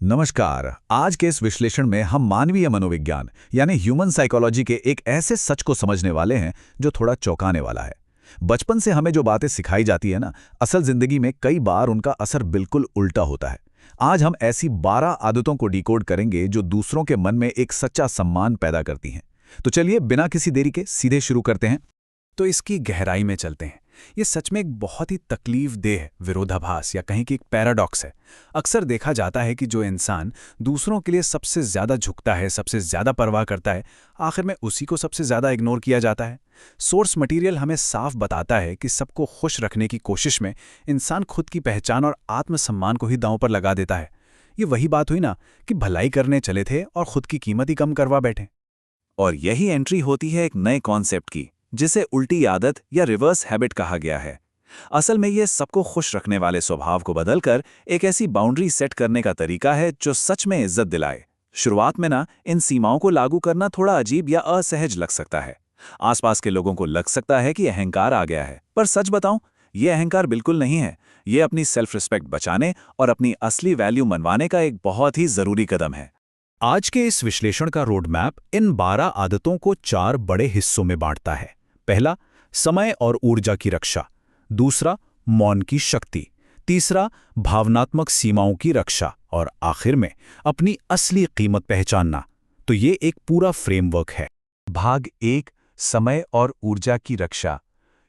नमस्कार। आज के इस विश्लेषण में हम मानवीय मनोविज्ञान यानी ह्यूमन साइकोलॉजी के एक ऐसे सच को समझने वाले हैं जो थोड़ा चौंकाने वाला है। बचपन से हमें जो बातें सिखाई जाती है ना, असल जिंदगी में कई बार उनका असर बिल्कुल उल्टा होता है। आज हम ऐसी 12 आदतों को डिकोड करेंगे जो दूसरों के मन में एक सच्चा सम्मान पैदा करती हैं। तो चलिए बिना किसी देरी के सीधे शुरू करते हैं। तो इसकी गहराई में चलते हैं। ये सच में एक बहुत ही तकलीफदेह विरोधाभास या कहीं कि एक पैराडॉक्स है। अक्सर देखा जाता है कि जो इंसान दूसरों के लिए सबसे ज़्यादा झुकता है, सबसे ज़्यादा परवाह करता है, आखिर में उसी को सबसे ज़्यादा इग्नोर किया जाता है। सोर्स मटेरियल हमें साफ बताता है कि सबको खुश रखने की कोशिश में इंसान खुद की पहचान और आत्मसम्मान को ही दांव पर लगा देता है। ये वही बात हुई ना कि भलाई करने चले थे और खुद की कीमत ही कम करवा बैठे। और यही एंट्री होती है एक नए कॉन्सेप्ट की, जिसे उल्टी आदत या रिवर्स हैबिट कहा गया है। असल में ये सबको खुश रखने वाले स्वभाव को बदलकर एक ऐसी बाउंड्री सेट करने का तरीका है जो सच में इज्जत दिलाए। शुरुआत में ना इन सीमाओं को लागू करना थोड़ा अजीब या असहज लग सकता है। आसपास के लोगों को लग सकता है कि अहंकार आ गया है, पर सच बताऊं, ये अहंकार बिल्कुल नहीं है। ये अपनी सेल्फ रिस्पेक्ट बचाने और अपनी असली वैल्यू मनवाने का एक बहुत ही जरूरी कदम है। आज के इस विश्लेषण का रोड मैप इन 12 आदतों को 4 बड़े हिस्सों में बांटता है। पहला, समय और ऊर्जा की रक्षा। दूसरा, मौन की शक्ति। तीसरा, भावनात्मक सीमाओं की रक्षा। और आखिर में अपनी असली कीमत पहचानना। तो ये एक पूरा फ्रेमवर्क है। भाग 1, समय और ऊर्जा की रक्षा।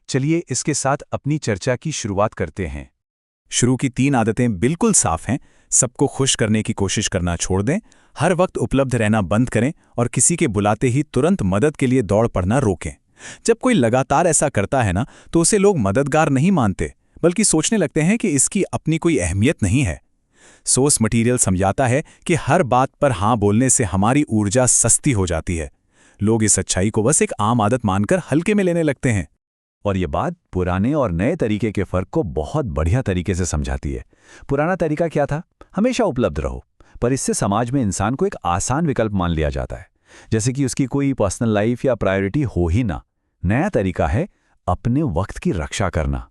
चलिए इसके साथ अपनी चर्चा की शुरुआत करते हैं। शुरू की 3 आदतें बिल्कुल साफ हैं। सबको खुश करने की कोशिश करना छोड़ दें, हर वक्त उपलब्ध रहना बंद करें और किसी के बुलाते ही तुरंत मदद के लिए दौड़ पड़ना रोकें। जब कोई लगातार ऐसा करता है ना, तो उसे लोग मददगार नहीं मानते, बल्कि सोचने लगते हैं कि इसकी अपनी कोई अहमियत नहीं है। सोर्स मटेरियल समझाता है कि हर बात पर हाँ बोलने से हमारी ऊर्जा सस्ती हो जाती है। लोग इस अच्छाई को बस एक आम आदत मानकर हल्के में लेने लगते हैं। और ये बात पुराने और नए तरीके के फर्क को बहुत बढ़िया तरीके से समझाती है। पुराना तरीका क्या था? हमेशा उपलब्ध रहो, पर इससे समाज में इंसान को एक आसान विकल्प मान लिया जाता है, जैसे कि उसकी कोई पर्सनल लाइफ या प्रायोरिटी हो ही ना। नया तरीका है अपने वक्त की रक्षा करना।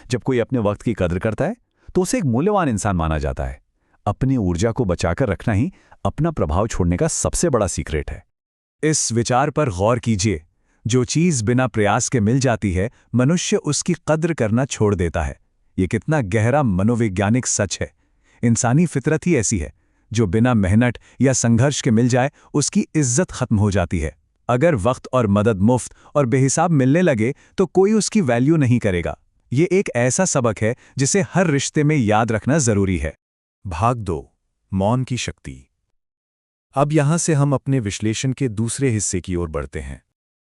जब कोई अपने वक्त की कदर करता है तो उसे एक मूल्यवान इंसान माना जाता है। अपनी ऊर्जा को बचाकर रखना ही अपना प्रभाव छोड़ने का सबसे बड़ा सीक्रेट है। इस विचार पर गौर कीजिए। जो चीज़ बिना प्रयास के मिल जाती है, मनुष्य उसकी कद्र करना छोड़ देता है। ये कितना गहरा मनोवैज्ञानिक सच है। इंसानी फितरत ही ऐसी है। जो बिना मेहनत या संघर्ष के मिल जाए, उसकी इज्जत खत्म हो जाती है। अगर वक्त और मदद मुफ्त और बेहिसाब मिलने लगे तो कोई उसकी वैल्यू नहीं करेगा। ये एक ऐसा सबक है जिसे हर रिश्ते में याद रखना जरूरी है। भाग 2, मौन की शक्ति। अब यहां से हम अपने विश्लेषण के दूसरे हिस्से की ओर बढ़ते हैं।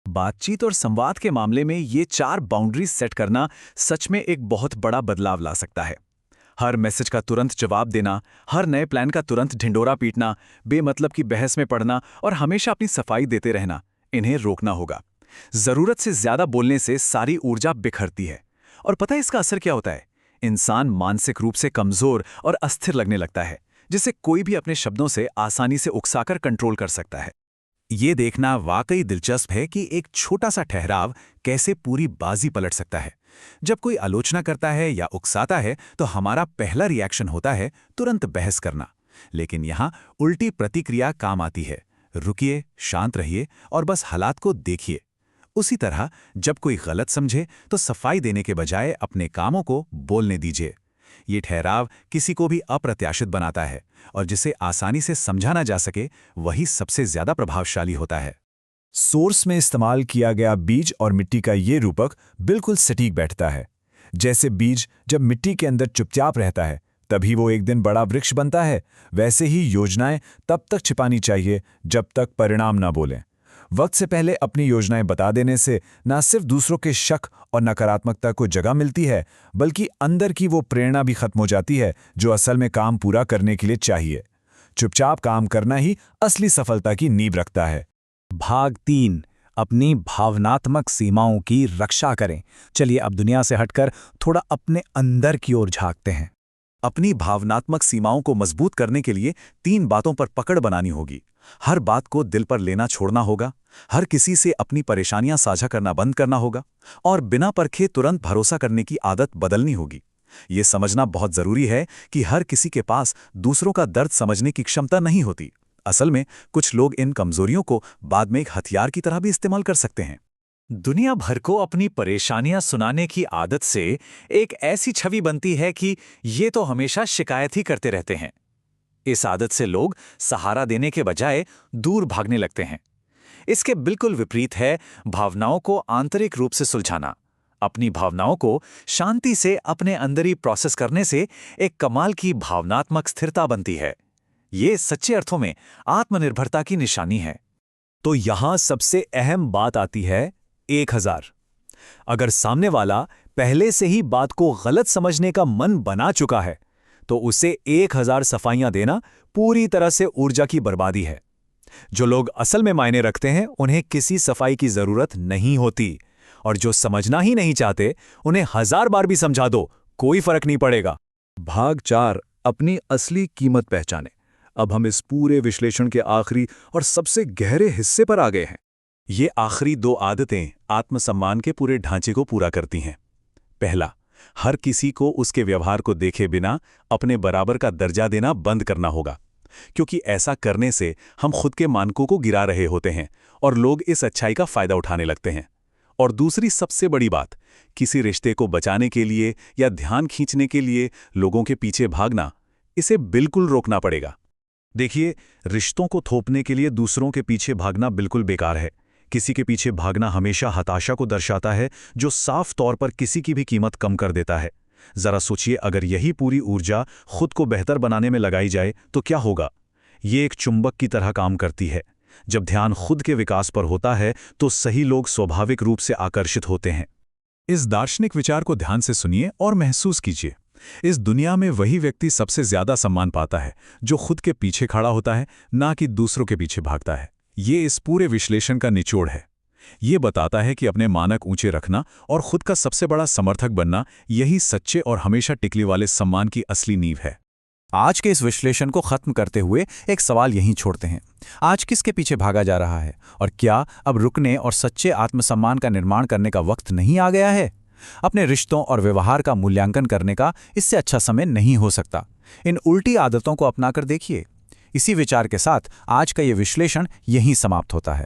बातचीत और संवाद के मामले में ये 4 बाउंड्रीज सेट करना सच में एक बहुत बड़ा बदलाव ला सकता है। हर मैसेज का तुरंत जवाब देना, हर नए प्लान का तुरंत ढिंडोरा पीटना, बेमतलब की बहस में पड़ना और हमेशा अपनी सफाई देते रहना, इन्हें रोकना होगा। जरूरत से ज्यादा बोलने से सारी ऊर्जा बिखरती है। और पता है इसका असर क्या होता है? इंसान मानसिक रूप से कमजोर और अस्थिर लगने लगता है, जिसे कोई भी अपने शब्दों से आसानी से उकसाकर कंट्रोल कर सकता है। ये देखना वाकई दिलचस्प है कि एक छोटा सा ठहराव कैसे पूरी बाजी पलट सकता है। जब कोई आलोचना करता है या उकसाता है तो हमारा पहला रिएक्शन होता है तुरंत बहस करना, लेकिन यहाँ उल्टी प्रतिक्रिया काम आती है। रुकिए, शांत रहिए और बस हालात को देखिए। उसी तरह जब कोई गलत समझे तो सफाई देने के बजाय अपने कामों को बोलने दीजिए। ये ठहराव किसी को भी अप्रत्याशित बनाता है और जिसे आसानी से समझा ना जा सके, वही सबसे ज्यादा प्रभावशाली होता है। सोर्स में इस्तेमाल किया गया बीज और मिट्टी का ये रूपक बिल्कुल सटीक बैठता है। जैसे बीज जब मिट्टी के अंदर चुपचाप रहता है तभी वो एक दिन बड़ा वृक्ष बनता है, वैसे ही योजनाएं तब तक छिपानी चाहिए जब तक परिणाम ना बोलें। वक्त से पहले अपनी योजनाएं बता देने से न सिर्फ दूसरों के शक और नकारात्मकता को जगह मिलती है, बल्कि अंदर की वो प्रेरणा भी खत्म हो जाती है जो असल में काम पूरा करने के लिए चाहिए। चुपचाप काम करना ही असली सफलता की नींव रखता है। भाग 3, अपनी भावनात्मक सीमाओं की रक्षा करें। चलिए अब दुनिया से हटकर थोड़ा अपने अंदर की ओर झांकते हैं। अपनी भावनात्मक सीमाओं को मजबूत करने के लिए 3 बातों पर पकड़ बनानी होगी। हर बात को दिल पर लेना छोड़ना होगा, हर किसी से अपनी परेशानियां साझा करना बंद करना होगा और बिना परखे तुरंत भरोसा करने की आदत बदलनी होगी। ये समझना बहुत जरूरी है कि हर किसी के पास दूसरों का दर्द समझने की क्षमता नहीं होती। असल में कुछ लोग इन कमजोरियों को बाद में एक हथियार की तरह भी इस्तेमाल कर सकते हैं। दुनिया भर को अपनी परेशानियां सुनाने की आदत से एक ऐसी छवि बनती है कि ये तो हमेशा शिकायत ही करते रहते हैं। इस आदत से लोग सहारा देने के बजाय दूर भागने लगते हैं। इसके बिल्कुल विपरीत है भावनाओं को आंतरिक रूप से सुलझाना। अपनी भावनाओं को शांति से अपने अंदर ही प्रोसेस करने से एक कमाल की भावनात्मक स्थिरता बनती है। ये सच्चे अर्थों में आत्मनिर्भरता की निशानी है। तो यहां सबसे अहम बात आती है 1000। अगर सामने वाला पहले से ही बात को गलत समझने का मन बना चुका है तो उसे 1000 सफाइयां देना पूरी तरह से ऊर्जा की बर्बादी है। जो लोग असल में मायने रखते हैं उन्हें किसी सफाई की जरूरत नहीं होती, और जो समझना ही नहीं चाहते उन्हें 1000 बार भी समझा दो, कोई फर्क नहीं पड़ेगा। भाग 4, अपनी असली कीमत पहचाने। अब हम इस पूरे विश्लेषण के आखिरी और सबसे गहरे हिस्से पर आ गए हैं। ये आखिरी 2 आदतें आत्मसम्मान के पूरे ढांचे को पूरा करती हैं। पहला, हर किसी को उसके व्यवहार को देखे बिना अपने बराबर का दर्जा देना बंद करना होगा, क्योंकि ऐसा करने से हम खुद के मानकों को गिरा रहे होते हैं और लोग इस अच्छाई का फायदा उठाने लगते हैं। और दूसरी सबसे बड़ी बात, किसी रिश्ते को बचाने के लिए या ध्यान खींचने के लिए लोगों के पीछे भागना, इसे बिल्कुल रोकना पड़ेगा। देखिए, रिश्तों को थोपने के लिए दूसरों के पीछे भागना बिल्कुल बेकार है। किसी के पीछे भागना हमेशा हताशा को दर्शाता है, जो साफ तौर पर किसी की भी कीमत कम कर देता है। जरा सोचिए, अगर यही पूरी ऊर्जा खुद को बेहतर बनाने में लगाई जाए तो क्या होगा। ये एक चुंबक की तरह काम करती है। जब ध्यान खुद के विकास पर होता है तो सही लोग स्वाभाविक रूप से आकर्षित होते हैं। इस दार्शनिक विचार को ध्यान से सुनिए और महसूस कीजिए। इस दुनिया में वही व्यक्ति सबसे ज्यादा सम्मान पाता है जो खुद के पीछे खड़ा होता है, ना कि दूसरों के पीछे भागता है। ये इस पूरे विश्लेषण का निचोड़ है। ये बताता है कि अपने मानक ऊंचे रखना और खुद का सबसे बड़ा समर्थक बनना, यही सच्चे और हमेशा टिकने वाले सम्मान की असली नींव है। आज के इस विश्लेषण को खत्म करते हुए एक सवाल यहीं छोड़ते हैं। आज किसके पीछे भागा जा रहा है, और क्या अब रुकने और सच्चे आत्मसम्मान का निर्माण करने का वक्त नहीं आ गया है? अपने रिश्तों और व्यवहार का मूल्यांकन करने का इससे अच्छा समय नहीं हो सकता। इन उल्टी आदतों को अपनाकर देखिए। इसी विचार के साथ आज का ये विश्लेषण यहीं समाप्त होता है।